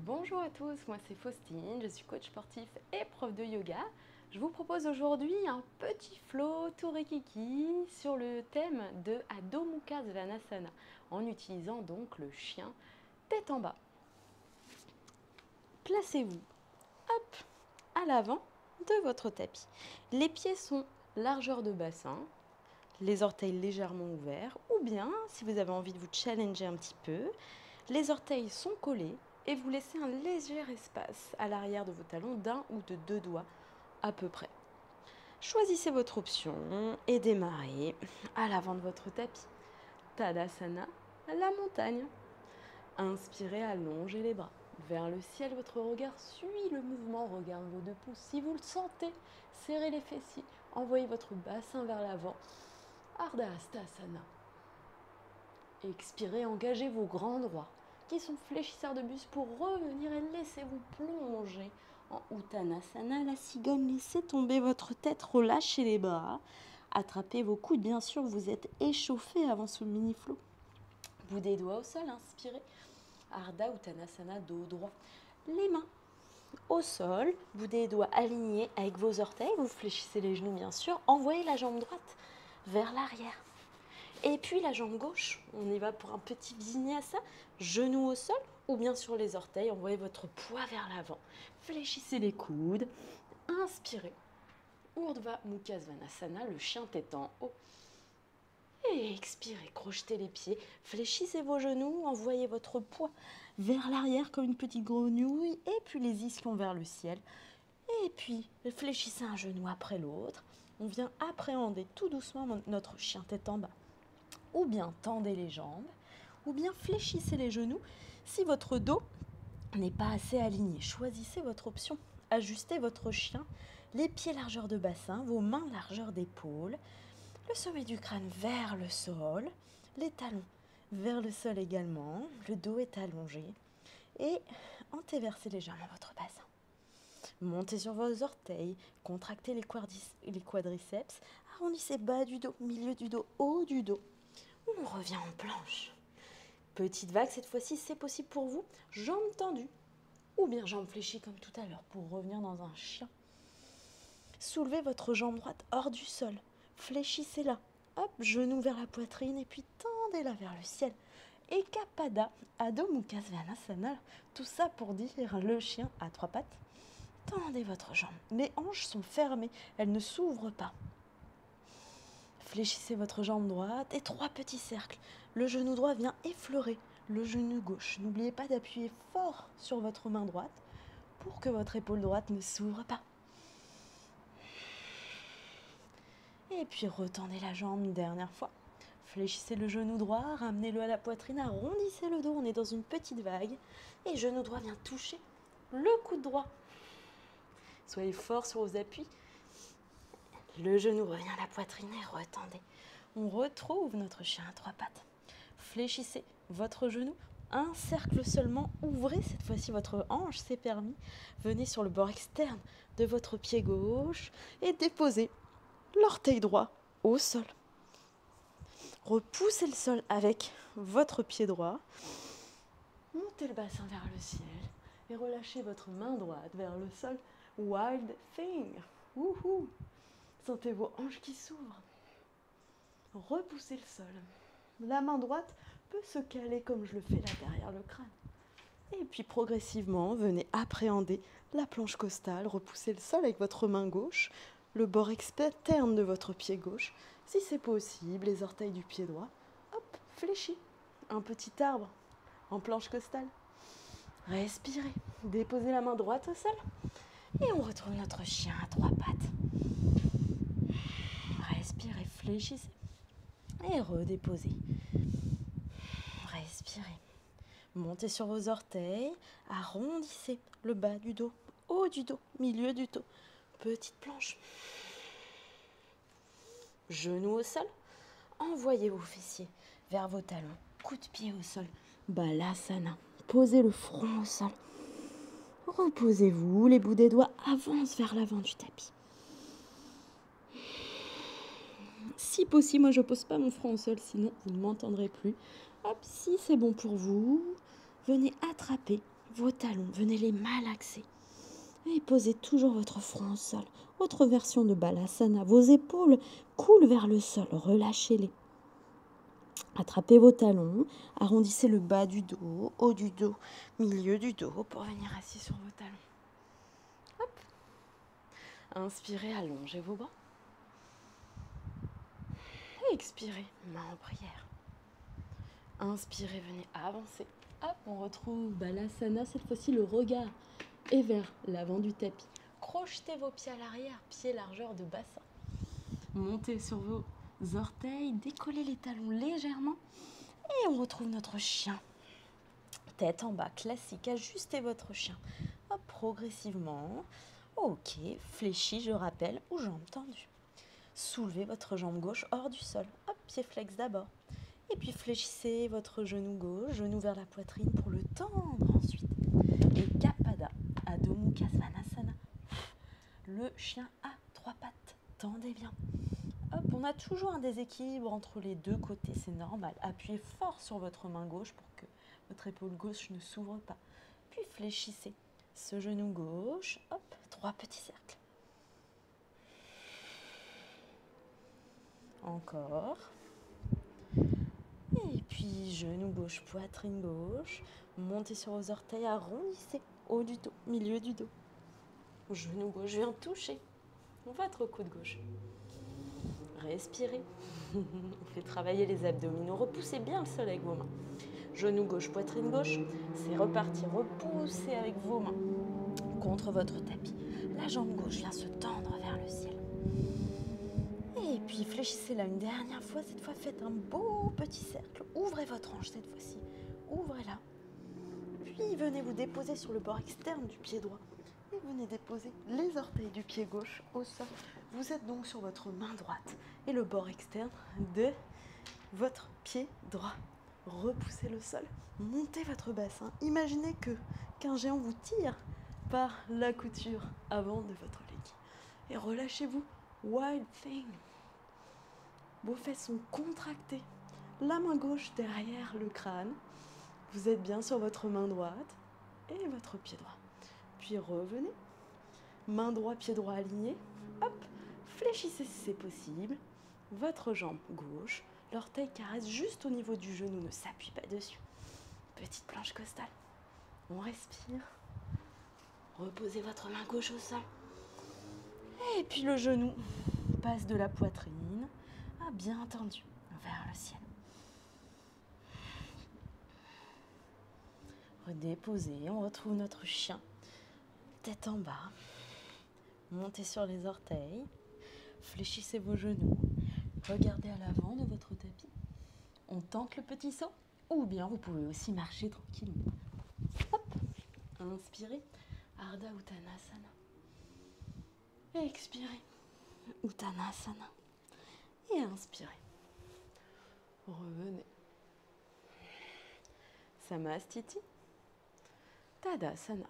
Bonjour à tous, moi c'est Faustine, je suis coach sportif et prof de yoga. Je vous propose aujourd'hui un petit flow Tourikiki sur le thème de Adho Mukha Svanasana en utilisant donc le chien tête en bas. Placez-vous hop à l'avant de votre tapis. Les pieds sont largeur de bassin, les orteils légèrement ouverts ou bien si vous avez envie de vous challenger un petit peu, les orteils sont collés et vous laissez un léger espace à l'arrière de vos talons d'un ou de deux doigts à peu près. Choisissez votre option et démarrez à l'avant de votre tapis. Tadasana, la montagne. Inspirez, allongez les bras. Vers le ciel, votre regard suit le mouvement, regarde vos deux pouces. Si vous le sentez, serrez les fessiers, envoyez votre bassin vers l'avant. Ardha Hastasana. Expirez, engagez vos grands droits qui sont fléchisseurs de buste pour revenir et laissez-vous plonger en Uttanasana, la cigogne. Laissez tomber votre tête, relâchez les bras, attrapez vos coudes. Bien sûr, vous êtes échauffé avant ce mini-flow. Bout des doigts au sol, inspirez. Ardha Uttanasana, dos droit. Les mains au sol, bout des doigts alignés avec vos orteils. Vous fléchissez les genoux, bien sûr. Envoyez la jambe droite vers l'arrière. Et puis la jambe gauche, on y va pour un petit vinyasa, genou au sol ou bien sur les orteils, envoyez votre poids vers l'avant. Fléchissez les coudes, inspirez. Urdhva Mukha Svanasana, le chien tête en haut. Et expirez, crochetez les pieds, fléchissez vos genoux, envoyez votre poids vers l'arrière comme une petite grenouille et puis les ischions vers le ciel. Et puis fléchissez un genou après l'autre. On vient appréhender tout doucement notre chien tête en bas. Ou bien tendez les jambes, ou bien fléchissez les genoux si votre dos n'est pas assez aligné. Choisissez votre option. Ajustez votre chien, les pieds largeur de bassin, vos mains largeur d'épaule, le sommet du crâne vers le sol, les talons vers le sol également, le dos est allongé et antéversez légèrement votre bassin. Montez sur vos orteils, contractez les quadriceps, arrondissez bas du dos, milieu du dos, haut du dos. On revient en planche. Petite vague, cette fois-ci, c'est possible pour vous. Jambes tendues ou bien jambes fléchies comme tout à l'heure pour revenir dans un chien. Soulevez votre jambe droite hors du sol. Fléchissez-la. Hop, genou vers la poitrine et puis tendez-la vers le ciel. Et Ekapada, Adho Mukha Svanasana. Tout ça pour dire le chien à trois pattes. Tendez votre jambe. Les hanches sont fermées, elles ne s'ouvrent pas. Fléchissez votre jambe droite et trois petits cercles. Le genou droit vient effleurer le genou gauche. N'oubliez pas d'appuyer fort sur votre main droite pour que votre épaule droite ne s'ouvre pas. Et puis retendez la jambe une dernière fois. Fléchissez le genou droit, ramenez-le à la poitrine, arrondissez le dos, on est dans une petite vague. Et genou droit vient toucher le coude droit. Soyez fort sur vos appuis. Le genou revient à la poitrine et retendez. On retrouve notre chien à trois pattes. Fléchissez votre genou, un cercle seulement. Ouvrez cette fois-ci votre hanche, c'est permis. Venez sur le bord externe de votre pied gauche et déposez l'orteil droit au sol. Repoussez le sol avec votre pied droit. Montez le bassin vers le ciel et relâchez votre main droite vers le sol. Wild thing. Wouhou! Sentez vos hanches qui s'ouvrent. Repoussez le sol. La main droite peut se caler comme je le fais là derrière le crâne. Et puis progressivement, venez appréhender la planche costale. Repoussez le sol avec votre main gauche, le bord externe de votre pied gauche. Si c'est possible, les orteils du pied droit. Hop, fléchis. Un petit arbre en planche costale. Respirez. Déposez la main droite au sol. Et on retrouve notre chien à trois pattes. Respirez, fléchissez et redéposez. Respirez. Montez sur vos orteils, arrondissez le bas du dos, haut du dos, milieu du dos. Petite planche. Genoux au sol. Envoyez vos fessiers vers vos talons. Coup de pied au sol. Balasana. Posez le front au sol. Reposez-vous. Les bouts des doigts avancent vers l'avant du tapis. Si possible, moi je ne pose pas mon front au sol, sinon vous ne m'entendrez plus. Hop, si c'est bon pour vous, venez attraper vos talons, venez les malaxer. Et posez toujours votre front au sol. Autre version de Balasana. Vos épaules coulent vers le sol. Relâchez-les. Attrapez vos talons. Arrondissez le bas du dos, haut du dos, milieu du dos pour venir assis sur vos talons. Hop. Inspirez, allongez vos bras. Et expirez, main en prière. Inspirez, venez avancer. Hop, on retrouve Balasana. Cette fois-ci, le regard est vers l'avant du tapis. Crochetez vos pieds à l'arrière, pieds largeur de bassin. Montez sur vos orteils, décollez les talons légèrement et on retrouve notre chien. Tête en bas, classique, ajustez votre chien. Hop, progressivement. Ok, fléchi, je rappelle, ou jambes tendues. Soulevez votre jambe gauche hors du sol. Hop, pied flex d'abord. Et puis fléchissez votre genou gauche, genou vers la poitrine pour le tendre ensuite. Et Kapada, Adho Mukha Svanasana. Le chien a 3 pattes. Tendez bien. Hop, on a toujours un déséquilibre entre les deux côtés, c'est normal. Appuyez fort sur votre main gauche pour que votre épaule gauche ne s'ouvre pas. Puis fléchissez ce genou gauche. Hop, 3 petits cercles. Encore. Et puis genou gauche, poitrine gauche. Montez sur vos orteils, arrondissez haut du dos, milieu du dos. Genou gauche vient toucher votre coude gauche. Respirez. Faites travailler les abdominaux. Repoussez bien le sol avec vos mains. Genou gauche, poitrine gauche. C'est reparti. Repoussez avec vos mains contre votre tapis. La jambe gauche vient se tendre vers le ciel. Et puis fléchissez-la une dernière fois. Cette fois, faites un beau petit cercle. Ouvrez votre hanche cette fois-ci. Ouvrez-la. Puis venez vous déposer sur le bord externe du pied droit. Et venez déposer les orteils du pied gauche au sol. Vous êtes donc sur votre main droite et le bord externe de votre pied droit. Repoussez le sol, montez votre bassin. Imaginez qu'un géant vous tire par la couture avant de votre legging. Et relâchez-vous. Wild thing. Vos fesses sont contractées. La main gauche derrière le crâne. Vous êtes bien sur votre main droite et votre pied droit. Puis revenez. Main droite, pied droit aligné. Hop. Fléchissez si c'est possible. Votre jambe gauche. L'orteil caresse juste au niveau du genou. Ne s'appuie pas dessus. Petite planche costale. On respire. Reposez votre main gauche au sol. Et puis le genou passe de la poitrine à bien tendu vers le ciel. Redéposez. On retrouve notre chien. Tête en bas. Montez sur les orteils. Fléchissez vos genoux. Regardez à l'avant de votre tapis. On tente le petit saut. Ou bien vous pouvez aussi marcher tranquillement. Hop. Inspirez. Ardha Uttanasana. Expirez. Uttanasana. Et inspirez. Revenez. Samastiti. Tadasana.